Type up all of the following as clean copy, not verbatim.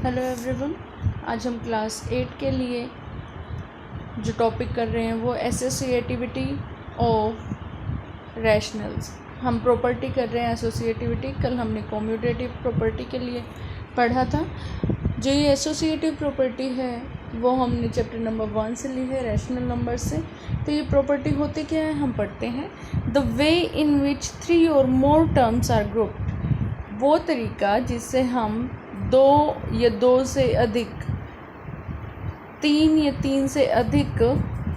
Hello everyone, आज हम class 8 के लिए जो टॉपिक कर रहे हैं वो एसोसिएटिविटी ऑफ रैशनल्स। हम प्रॉपर्टी कर रहे हैं एसोसिएटिविटी। कल हमने कम्यूटेटिव प्रॉपर्टी के लिए पढ़ा था। जो ये एसोसिएटिव प्रॉपर्टी है वो हमने चैप्टर नंबर 1 से ली है, रैशनल नंबर से। तो ये प्रॉपर्टी होती क्या है हम पढ़ते हैं। द वे इन विच 3 और मोर टर्म्स आर ग्रुप्ड, वो तरीका जिससे हम 2 या 2 से अधिक, 3 या 3 से अधिक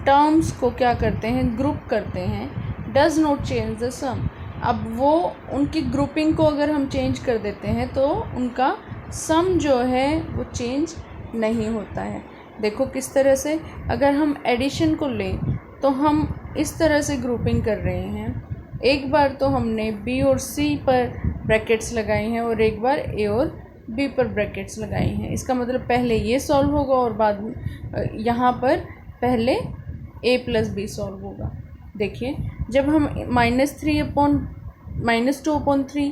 टर्म्स को क्या करते हैं, ग्रुप करते हैं। डज नॉट चेंज द सम। अब वो उनकी ग्रुपिंग को अगर हम चेंज कर देते हैं तो उनका सम जो है वो चेंज नहीं होता है। देखो किस तरह से, अगर हम एडिशन को लें तो हम इस तरह से ग्रुपिंग कर रहे हैं। एक बार तो हमने बी और सी पर ब्रैकेट्स लगाए हैं और एक बार ए और बी पर ब्रैकेट्स लगाई हैं। इसका मतलब पहले ये सॉल्व होगा और बाद में यहाँ पर पहले ए प्लस बी सॉल्व होगा। देखिए, जब हम -2/3,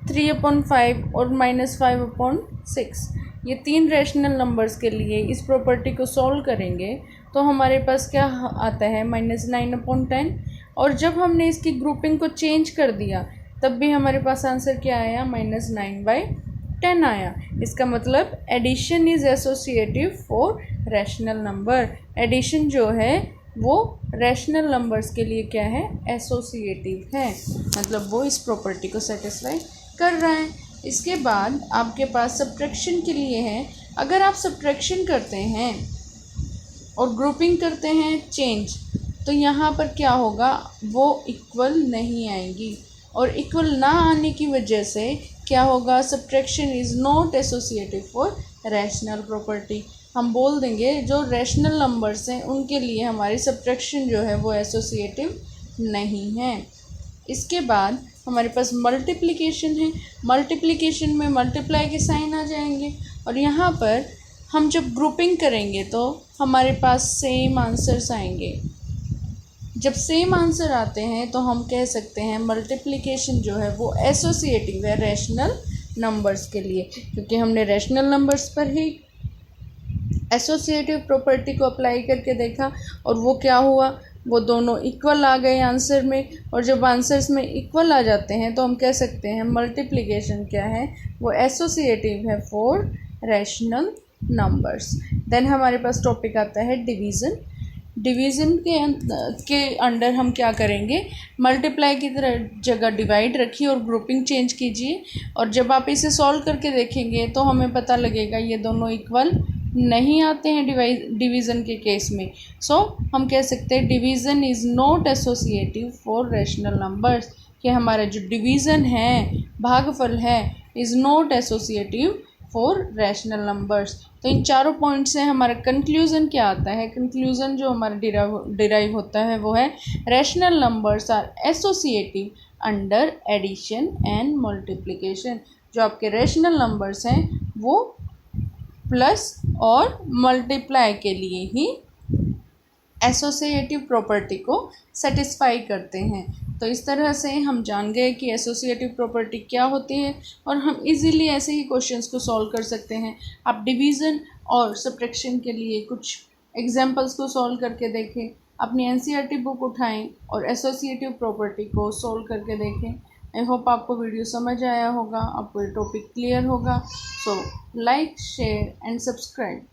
3/5 और -5/6 ये 3 रैशनल नंबर्स के लिए इस प्रॉपर्टी को सॉल्व करेंगे तो हमारे पास क्या आता है, -9/10। और जब हमने इसकी ग्रुपिंग को चेंज कर दिया तब भी हमारे पास आंसर क्या आया, -9/10 आया। इसका मतलब addition is associative for rational number. Addition जो है वो रैशनल नंबर्स के लिए क्या है, एसोसिएटिव है, मतलब वो इस प्रॉपर्टी को सेटिस्फाई कर रहा है। इसके बाद आपके पास सब्ट्रैक्शन के लिए है। अगर आप सब्ट्रैक्शन करते हैं और ग्रुपिंग करते हैं चेंज, तो यहाँ पर क्या होगा, वो इक्वल नहीं आएंगी। और इक्वल ना आने की वजह से क्या होगा, subtraction is not associative for rational property. हम बोल देंगे जो रैशनल नंबर्स हैं उनके लिए हमारी सब्ट्रैक्शन जो है वो एसोसिएटिव नहीं है। इसके बाद हमारे पास मल्टीप्लिकेशन है। मल्टीप्लिकेशन में मल्टीप्लाई के साइन आ जाएंगे और यहाँ पर हम जब ग्रुपिंग करेंगे तो हमारे पास सेम आंसर्स आएंगे। जब सेम आंसर आते हैं तो हम कह सकते हैं मल्टीप्लिकेशन जो है वो एसोसिएटिव है रैशनल नंबर्स के लिए, क्योंकि हमने रैशनल नंबर्स पर ही एसोसिएटिव प्रॉपर्टी को अप्लाई करके देखा और वो क्या हुआ, वो दोनों इक्वल आ गए आंसर में। और जब आंसर्स में इक्वल आ जाते हैं तो हम कह सकते हैं मल्टीप्लिकेशन क्या है, वो एसोसिएटिव है फॉर रैशनल नंबर्स। देन हमारे पास टॉपिक आता है डिवीज़न। डिवीज़न के अंडर हम क्या करेंगे, मल्टीप्लाई की तरह जगह डिवाइड रखिए और ग्रुपिंग चेंज कीजिए। और जब आप इसे सॉल्व करके देखेंगे तो हमें पता लगेगा ये दोनों इक्वल नहीं आते हैं डिवीज़न के केस में। सो हम कह सकते हैं division is not associative for rational numbers, कि हमारा जो डिवीज़न है, भागफल है, is not associative for rational numbers. तो इन चारों पॉइंट से हमारा कंक्लूज़न क्या आता है, कंक्लूज़न जो हमारा डिराइव होता है वो है rational numbers are associative under addition and multiplication. जो आपके रैशनल नंबर्स हैं वो प्लस और मल्टीप्लाई के लिए ही एसोसिएटिव प्रॉपर्टी को सेटिस्फाई करते हैं। तो इस तरह से हम जान गए कि एसोसिएटिव प्रॉपर्टी क्या होती है और हम इजीली ऐसे ही क्वेश्चंस को सॉल्व कर सकते हैं। आप डिवीज़न और सब्ट्रैक्शन के लिए कुछ एग्जांपल्स को सॉल्व करके देखें, अपनी एनसीईआरटी बुक उठाएं और एसोसिएटिव प्रॉपर्टी को सॉल्व करके देखें। आई होप आपको वीडियो समझ आया होगा, आपको ये टॉपिक क्लियर होगा। So like, share and subscribe.